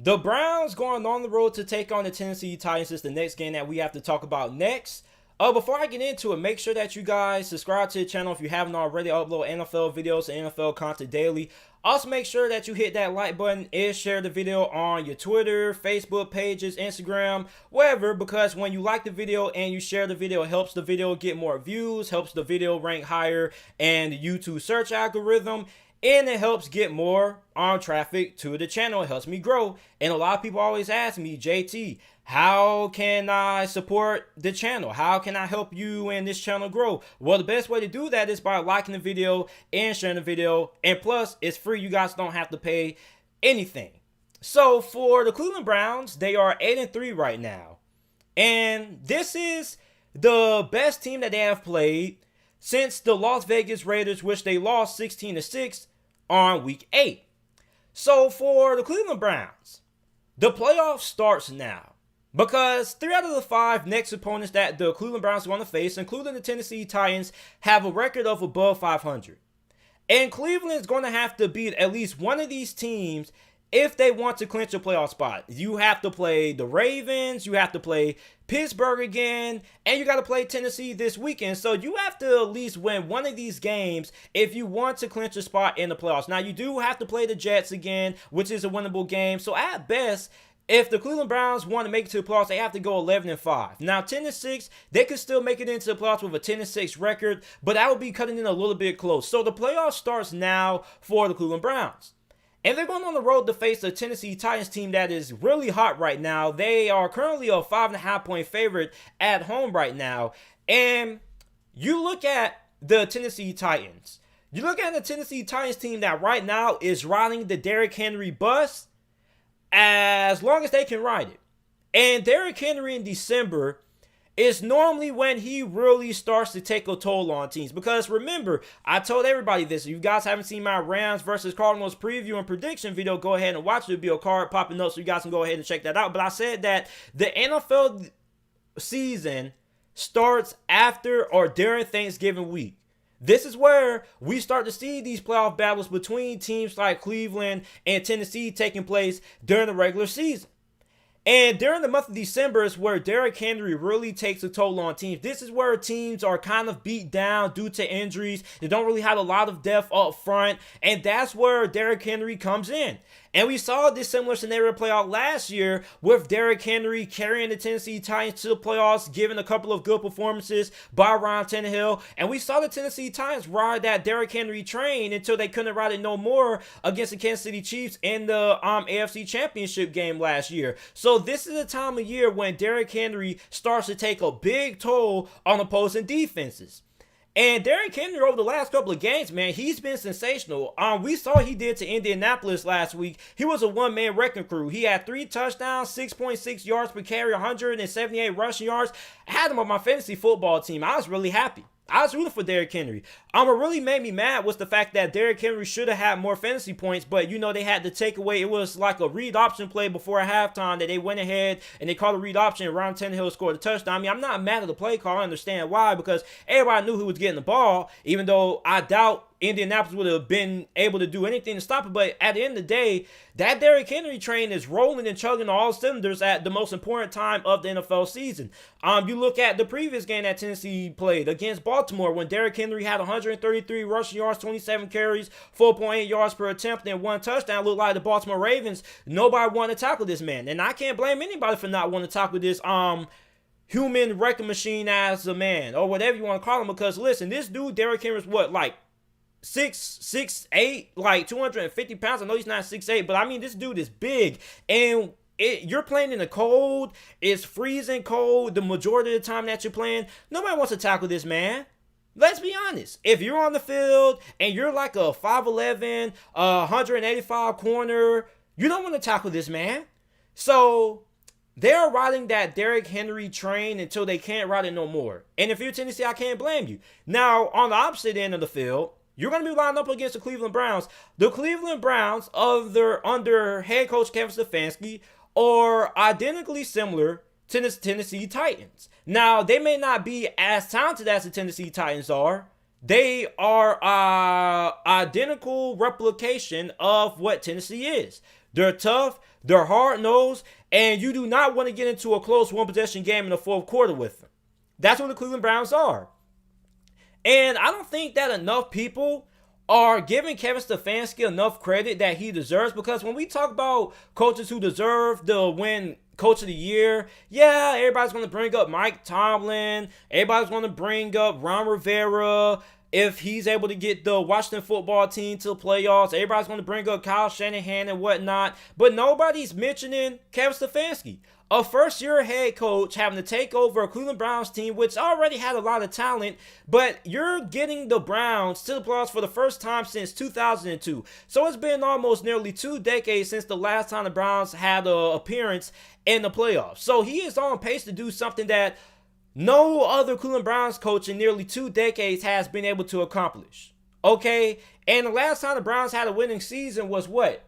The Browns going on the road to take on the Tennessee Titans is the next game that we have to talk about next. Before I get into it, make sure that you guys subscribe to the channel if you haven't already. I upload NFL videos and NFL content daily. Also, make sure that you hit that like button and share the video on your Twitter, Facebook pages, Instagram, wherever, because when you like the video and you share the video, it helps the video get more views, helps the video rank higher and the YouTube search algorithm, and it helps get more traffic to the channel. It helps me grow. And a lot of people always ask me, JT, how can I support the channel? How can I help you and this channel grow? Well, the best way to do that is by liking the video and sharing the video. And plus, it's free. You guys don't have to pay anything. So for the Cleveland Browns, they are 8-3 right now. And this is the best team that they have played since the Las Vegas Raiders, which they lost 16-6 on week 8. So for the Cleveland Browns, the playoff starts now. Because 3 out of the 5 next opponents that the Cleveland Browns want to face, including the Tennessee Titans, have a record of above 500. And Cleveland is going to have to beat at least one of these teams if they want to clinch a playoff spot. You have to play the Ravens, you have to play Pittsburgh again, and you got to play Tennessee this weekend. So you have to at least win one of these games if you want to clinch a spot in the playoffs. Now, you do have to play the Jets again, which is a winnable game. So at best, if the Cleveland Browns want to make it to the playoffs, they have to go 11-5. Now, 10-6, they could still make it into the playoffs with a 10-6 record, but that would be cutting in a little bit close. So the playoff starts now for the Cleveland Browns. And they're going on the road to face the Tennessee Titans team that is really hot right now. They are currently a 5.5-point favorite at home right now. And you look at the Tennessee Titans. You look at the Tennessee Titans team that right now is riding the Derrick Henry bus as long as they can ride it. And Derrick Henry in December is normally when he really starts to take a toll on teams. Because remember, I told everybody this. If you guys haven't seen my Rams versus Cardinals preview and prediction video, go ahead and watch it. There'll be a card popping up so you guys can go ahead and check that out. But I said that the NFL season starts after or during Thanksgiving week. This is where we start to see these playoff battles between teams like Cleveland and Tennessee taking place during the regular season. And during the month of December is where Derrick Henry really takes a toll on teams. This is where teams are kind of beat down due to injuries. They don't really have a lot of depth up front. And that's where Derrick Henry comes in. And we saw this similar scenario play out last year with Derrick Henry carrying the Tennessee Titans to the playoffs, giving a couple of good performances by Ryan Tannehill. And we saw the Tennessee Titans ride that Derrick Henry train until they couldn't ride it no more against the Kansas City Chiefs in the AFC Championship game last year. So this is a time of year when Derrick Henry starts to take a big toll on opposing defenses. And Derrick Henry over the last couple of games, man, he's been sensational. We saw what he did to Indianapolis last week. He was a one-man wrecking crew. He had 3 touchdowns, 6.6 yards per carry, 178 rushing yards. I had him on my fantasy football team. I was really happy. I was rooting for Derrick Henry. What really made me mad was the fact that Derrick Henry should have had more fantasy points, but they had to take away. It was like a read option play before halftime that they went ahead and they called a read option and Ryan Tannehill scored a touchdown. I mean, I'm not mad at the play call. I understand why, because everybody knew who was getting the ball, even though I doubt Indianapolis would have been able to do anything to stop it. But at the end of the day, that Derrick Henry train is rolling and chugging all cylinders at the most important time of the NFL season. You look at the previous game that Tennessee played against Baltimore when Derrick Henry had 133 rushing yards, 27 carries, 4.8 yards per attempt, and 1 touchdown. Looked like the Baltimore Ravens, nobody wanted to tackle this man. And I can't blame anybody for not wanting to tackle this human wrecking machine as a man, or whatever you want to call him. Because listen, this dude, Derrick Henry, is what, like 6'8", like 250 pounds. I know he's not 6'8", but I mean, this dude is big. And you're playing in the cold. It's freezing cold the majority of the time that you're playing. Nobody wants to tackle this man. Let's be honest. If you're on the field and you're like a 5'11", 185 corner, you don't want to tackle this man. So they're riding that Derrick Henry train until they can't ride it no more. And if you're Tennessee, I can't blame you. Now, on the opposite end of the field, you're going to be lined up against the Cleveland Browns. The Cleveland Browns, under head coach Kevin Stefanski, are identically similar to the Tennessee Titans. Now, they may not be as talented as the Tennessee Titans are. They are identical replication of what Tennessee is. They're tough. They're hard-nosed, and you do not want to get into a close one-possession game in the fourth quarter with them. That's what the Cleveland Browns are. And I don't think that enough people are giving Kevin Stefanski enough credit that he deserves, because when we talk about coaches who deserve to win Coach of the Year, yeah, everybody's going to bring up Mike Tomlin. Everybody's going to bring up Ron Rivera if he's able to get the Washington football team to the playoffs. Everybody's going to bring up Kyle Shanahan and whatnot, but nobody's mentioning Kevin Stefanski, a first-year head coach having to take over a Cleveland Browns team which already had a lot of talent, but you're getting the Browns to the playoffs for the first time since 2002. So it's been almost nearly 2 decades since the last time the Browns had an appearance in the playoffs. So he is on pace to do something that no other Cleveland Browns coach in nearly 2 decades has been able to accomplish. Okay? And the last time the Browns had a winning season was what?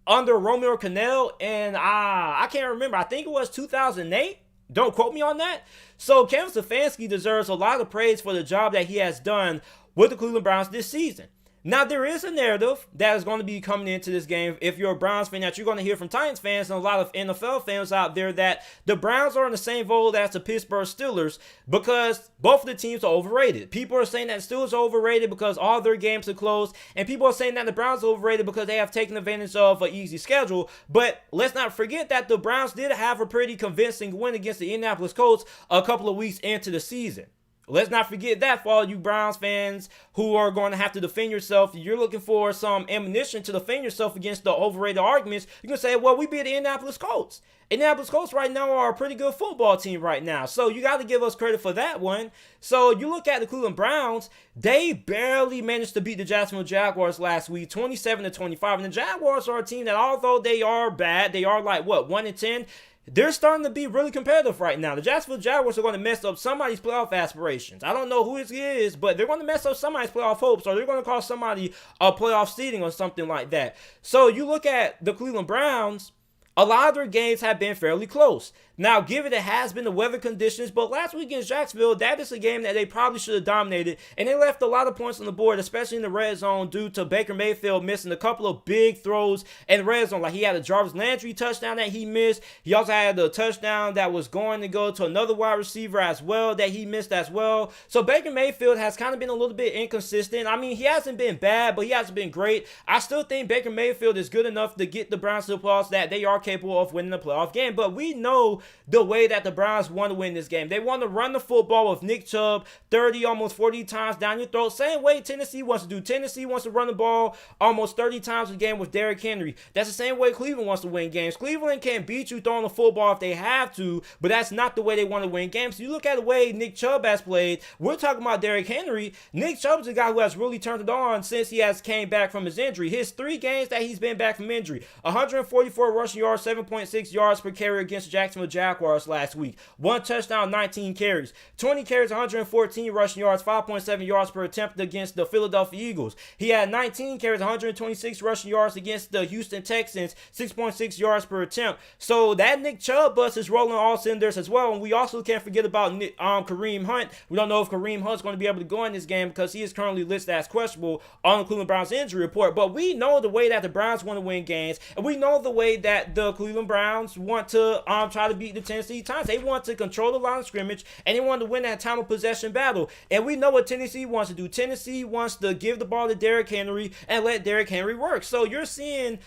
Under Romeo Crennel, and I can't remember. I think it was 2008. Don't quote me on that. So Kevin Stefanski deserves a lot of praise for the job that he has done with the Cleveland Browns this season. Now, there is a narrative that is going to be coming into this game, if you're a Browns fan, that you're going to hear from Titans fans and a lot of NFL fans out there, that the Browns are in the same boat as the Pittsburgh Steelers because both of the teams are overrated. People are saying that the Steelers are overrated because all their games are close, and people are saying that the Browns are overrated because they have taken advantage of an easy schedule. But let's not forget that the Browns did have a pretty convincing win against the Indianapolis Colts a couple of weeks into the season. Let's not forget that for all you Browns fans who are going to have to defend yourself. You're looking for some ammunition to defend yourself against the overrated arguments. You can say, well, we beat the Indianapolis Colts. Indianapolis Colts right now are a pretty good football team right now. So you got to give us credit for that one. So you look at the Cleveland Browns, they barely managed to beat the Jacksonville Jaguars last week, 27-25. And the Jaguars are a team that, although they are bad, they are like, what, 1-10? They're starting to be really competitive right now. The Jacksonville Jaguars are going to mess up somebody's playoff aspirations. I don't know who it is, but they're going to mess up somebody's playoff hopes, or they're going to cost somebody a playoff seeding or something like that. So you look at the Cleveland Browns, a lot of their games have been fairly close. Now, given it has been the weather conditions, but last week against Jacksonville, that is a game that they probably should have dominated, and they left a lot of points on the board, especially in the red zone, due to Baker Mayfield missing a couple of big throws in the red zone. Like, he had a Jarvis Landry touchdown that he missed. He also had a touchdown that was going to go to another wide receiver as well that he missed as well. So Baker Mayfield has kind of been a little bit inconsistent. I mean, he hasn't been bad, but he hasn't been great. I still think Baker Mayfield is good enough to get the Browns to the playoffs, that they are capable of winning the playoff game. But we know the way that the Browns want to win this game. They want to run the football with Nick Chubb 30, almost 40 times down your throat. Same way Tennessee wants to do. Tennessee wants to run the ball almost 30 times a game with Derrick Henry. That's the same way Cleveland wants to win games. Cleveland can beat you throwing the football if they have to, but that's not the way they want to win games. So you look at the way Nick Chubb has played. We're talking about Derrick Henry. Nick Chubb is a guy who has really turned it on since he has came back from his injury. His 3 games that he's been back from injury: 144 rushing yards, 7.6 yards per carry against the Jacksonville Jaguars last week. 1 touchdown, 19 carries. 20 carries, 114 rushing yards, 5.7 yards per attempt against the Philadelphia Eagles. He had 19 carries, 126 rushing yards against the Houston Texans, 6.6 yards per attempt. So that Nick Chubb bus is rolling all cylinders as well. And we also can't forget about Kareem Hunt. We don't know if Kareem Hunt's going to be able to go in this game because he is currently listed as questionable on the Cleveland Browns injury report. But we know the way that the Browns want to win games, and we know the way that the Cleveland Browns want to try to beat the Tennessee Titans. They want to control the line of scrimmage, and they want to win that time of possession battle. And we know what Tennessee wants to do. Tennessee wants to give the ball to Derrick Henry and let Derrick Henry work. So you're seeing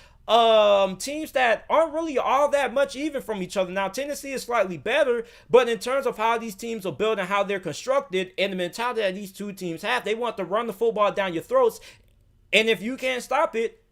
teams that aren't really all that much even from each other. Now, Tennessee is slightly better, but in terms of how these teams are built and how they're constructed and the mentality that these two teams have, they want to run the football down your throats. And if you can't stop it,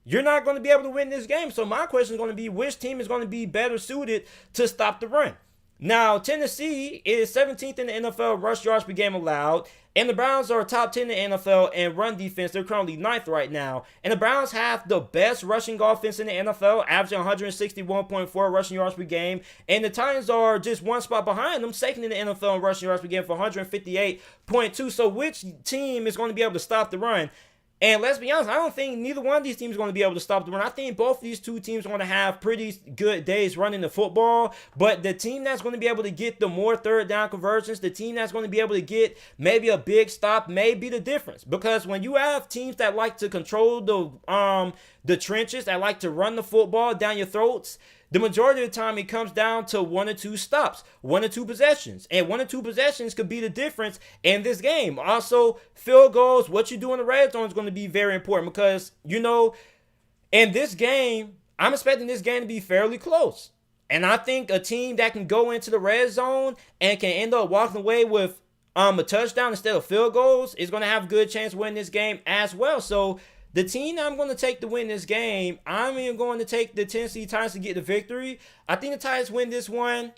you're not going to be able to win this game. So my question is going to be, which team is going to be better suited to stop the run? Now, Tennessee is 17th in the NFL rush yards per game allowed, and the Browns are top 10 in the NFL in run defense. They're currently 9th right now. And the Browns have the best rushing offense in the NFL, averaging 161.4 rushing yards per game. And the Titans are just one spot behind them, second in the NFL in rushing yards per game for 158.2. So which team is going to be able to stop the run? And let's be honest, I don't think neither one of these teams is going to be able to stop the run. I think both of these two teams are going to have pretty good days running the football. But the team that's going to be able to get the more third down conversions, the team that's going to be able to get maybe a big stop may be the difference. Because when you have teams that like to control the trenches that like to run the football down your throats, the majority of the time it comes down to 1 or 2 stops, 1 or 2 possessions. And 1 or 2 possessions could be the difference in this game. Also, field goals, what you do in the red zone is going to be very important because, you know, in this game, I'm expecting this game to be fairly close. And I think a team that can go into the red zone and can end up walking away with a touchdown instead of field goals is going to have a good chance of winning this game as well. So the team I'm going to take to win this game, I'm even going to take the Tennessee Titans to get the victory. I think the Titans win this one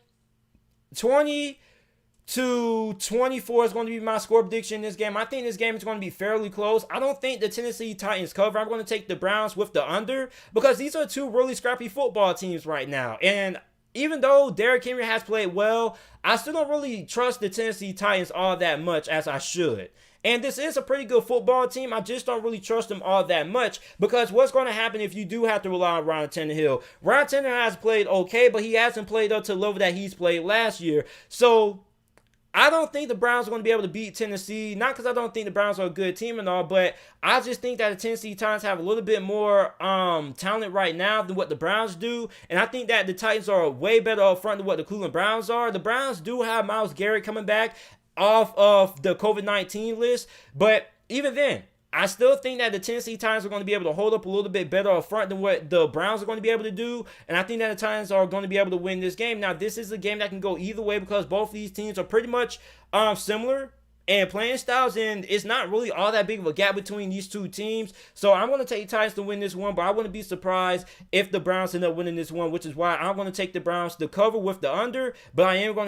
20-24 is going to be my score prediction in this game. I think this game is going to be fairly close. I don't think the Tennessee Titans cover. I'm going to take the Browns with the under because these are 2 really scrappy football teams right now. And even though Derrick Henry has played well, I still don't really trust the Tennessee Titans all that much as I should. And this is a pretty good football team. I just don't really trust them all that much because what's going to happen if you do have to rely on Ryan Tannehill? Ryan Tannehill has played okay, but he hasn't played up to the level that he's played last year. So I don't think the Browns are going to be able to beat Tennessee. Not because I don't think the Browns are a good team and all, but I just think that the Tennessee Titans have a little bit more talent right now than what the Browns do. And I think that the Titans are way better up front than what the Cleveland Browns are. The Browns do have Myles Garrett coming back off of the COVID-19 list, but even then, I still think that the Tennessee Titans are going to be able to hold up a little bit better up front than what the Browns are going to be able to do. And I think that the Titans are going to be able to win this game. Now, this is a game that can go either way because both these teams are pretty much similar and playing styles, and it's not really all that big of a gap between these 2 teams. So I'm going to take Titans to win this one, but I wouldn't be surprised if the Browns end up winning this one, which is why I'm going to take the Browns to cover with the under, but I am going to